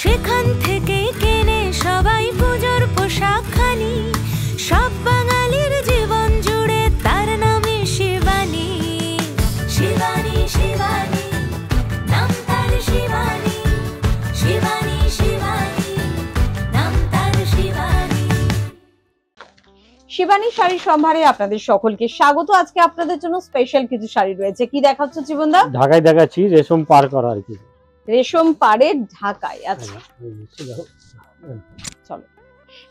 সেখান থেকে কেনে সবাই পুজোর পোশাক খানি, সব বাঙালির জীবন জুড়ে তার নামে শিবানী। শিবানী শিবানী নাম তার শিবানী, শিবানী শিবানী নাম তার শিবানী। শিবানী শাড়ি সম্ভারে আপনাদের সকলকে স্বাগত। আজকে আপনাদের জন্য স্পেশাল কিছু শাড়ি রয়েছে। কি দেখাচ্ছ জীবনদা? ঢাকায় দেখাচ্ছি, রেশম পার করা আর কি। রেশম পাড়ের ঢাকায়। আচ্ছা চলো,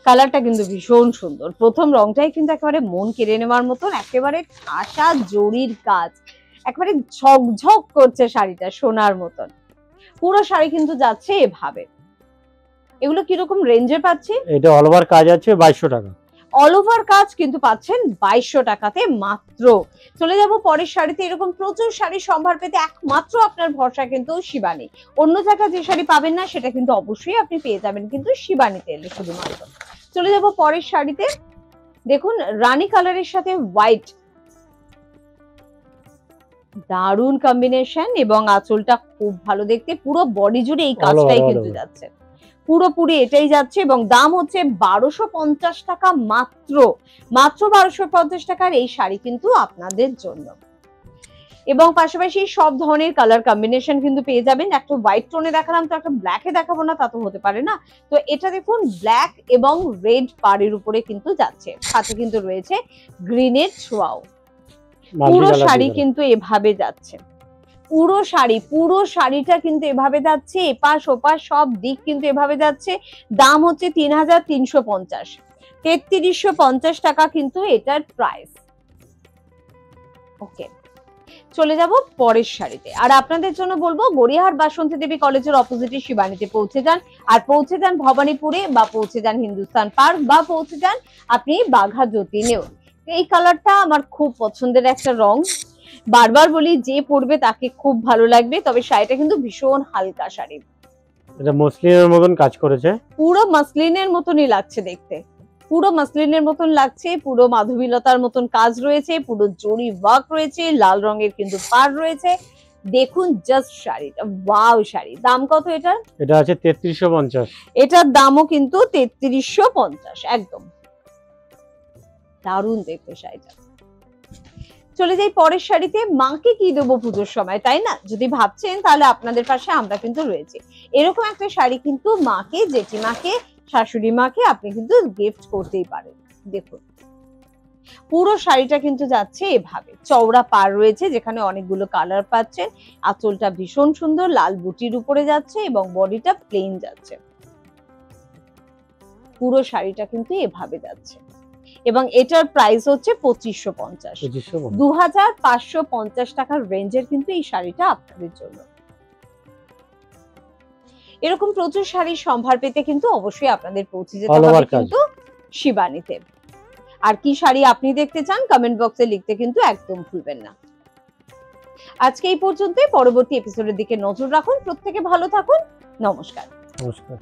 কালারটা কিন্তু ভীষণ সুন্দর। প্রথম রংটাই কিন্তু একেবারে মন কেড়ে নেওয়ার মতন, একেবারে ঠাসা জরির কাজ, একেবারে ঝকঝক করছে শাড়িটা সোনার মতন। পুরো শাড়ি কিন্তু যাচ্ছে এভাবে। এগুলো কিরকম রেঞ্জে পাচ্ছি? এটা অল ওভার কাজ আছে 2200 টাকা। অল ওভার কাজ কিন্তু পাচ্ছেন 2200 টাকাতে মাত্র। চলে যাব পরের শাড়িতে। এরকম প্রচুর শাড়ি সম্ভার পেতে একমাত্র আপনার ভরসা কিন্তু শিবানী। অন্য জায়গায় যে শাড়ি পাবেন না সেটা কিন্তু অবশ্যই আপনি পেয়ে যাবেন কিন্তু শিবানীতে এলে শুধুমাত্র। চলে যাব পরের শাড়িতে। দেখুন রানী কালারের সাথে হোয়াইট, দারুণ কম্বিনেশন এবং আঁচলটা খুব ভালো দেখতে। পুরো বডি জুড়ে এই কাজটাই কিন্তু যাচ্ছে, পুরোপুরি এটাই যাচ্ছে এবং দাম হচ্ছে 1250 টাকা মাত্র। মাত্র 1250 টাকার এই শাড়ি কিন্তু আপনাদের জন্য। এবং পাশাপাশি সব ধরনের কালার কম্বিনেশন কিন্তু পেয়ে যাবেন। একটা হোয়াইট টোনে দেখালাম, তো একটা ব্ল্যাকে দেখাবো না, তা তো হতে পারে না। তো এটা দেখুন ব্ল্যাক এবং রেড পাড়ের উপরে কিন্তু যাচ্ছে, সাথে কিন্তু রয়েছে গ্রিনের ছোঁয়াও। পুরো শাড়ি কিন্তু এভাবে যাচ্ছে, পুরো শাড়িটা কিন্তু এভাবে যাচ্ছে, এপাশ ওপাশ সব দিক কিন্তু এভাবে যাচ্ছে। দাম হচ্ছে 3350, 3350 টাকা কিন্তু এটার প্রাইস। ওকে, চলে যাব পরের শাড়িতে। আর আপনাদের জন্য বলবো গড়িয়াহাট বাসন্তী দেবী কলেজের অপোজিটে শিবানীতে পৌঁছে যান। আর পৌঁছে যান ভবানীপুরে, বা পৌঁছে যান হিন্দুস্তান পার্ক, বা পৌঁছে যান আপনি বাঘা যতীনেও। এই কালারটা আমার খুব পছন্দের একটা রং। বারবার বলি যে পরবে তাকে খুব ভালো লাগবে। তবে শাড়িটা কিন্তু ভীষণ হালকা শাড়ি, এটা মসলিনের মতন কাজ করেছে, পুরো মসলিনের মতনই লাগছে দেখতে, পুরো মসলিনের মতন লাগছে। পুরো মাধবীলতার মতন কাজ রয়েছে, পুরো জরি ওয়ার্ক রয়েছে, লাল রঙের কিন্তু পাড় রয়েছে। দেখুন জাস্ট শাড়িটা, ওয়াও শাড়ি। দাম কত এটার? এটা আছে 3350। এটার দামও কিন্তু 3350 একদম। দারুণ দেখতে শাড়িটা। চলে যাই পরের শাড়িতে। মাকে কি দেবো পুজোর সময়, তাই না? যদি ভাবছেন তাহলে আপনাদের পাশে আমরা কিন্তু রয়েছে। এরকম একটা শাড়ি কিন্তু মাকে, জেঠিমাকে, শাশুড়ি মাকে আপনি কিন্তু গিফট করতেই পারেন। দেখুন পুরো শাড়িটা কিন্তু যাচ্ছে এভাবে, চওড়া পাড় রয়েছে যেখানে অনেকগুলো কালার পাচ্ছেন। আঁচলটা ভীষণ সুন্দর, লাল বুটির উপরে যাচ্ছে এবং বডিটা প্লেন যাচ্ছে। পুরো শাড়িটা কিন্তু এভাবে যাচ্ছে এবং এটার প্রাইস হচ্ছে 2550, 2550 টাকার রেঞ্জের কিন্তু এই শাড়িটা আপনাদের জন্য। এরকম প্রচুর শাড়ির সম্ভার পেতে কিন্তু অবশ্যই আপনাদের পৌঁছে যেতে হবে কিন্তু শিবানীতে। আর কি শাড়ি আপনি দেখতে চান কমেন্ট বক্সে লিখতে কিন্তু একদম ভুলবেন না। আজকে এই পর্যন্তই। পরবর্তী এপিসোডের দিকে নজর রাখুন। প্রত্যেকে ভালো থাকুন। নমস্কার। নমস্কার।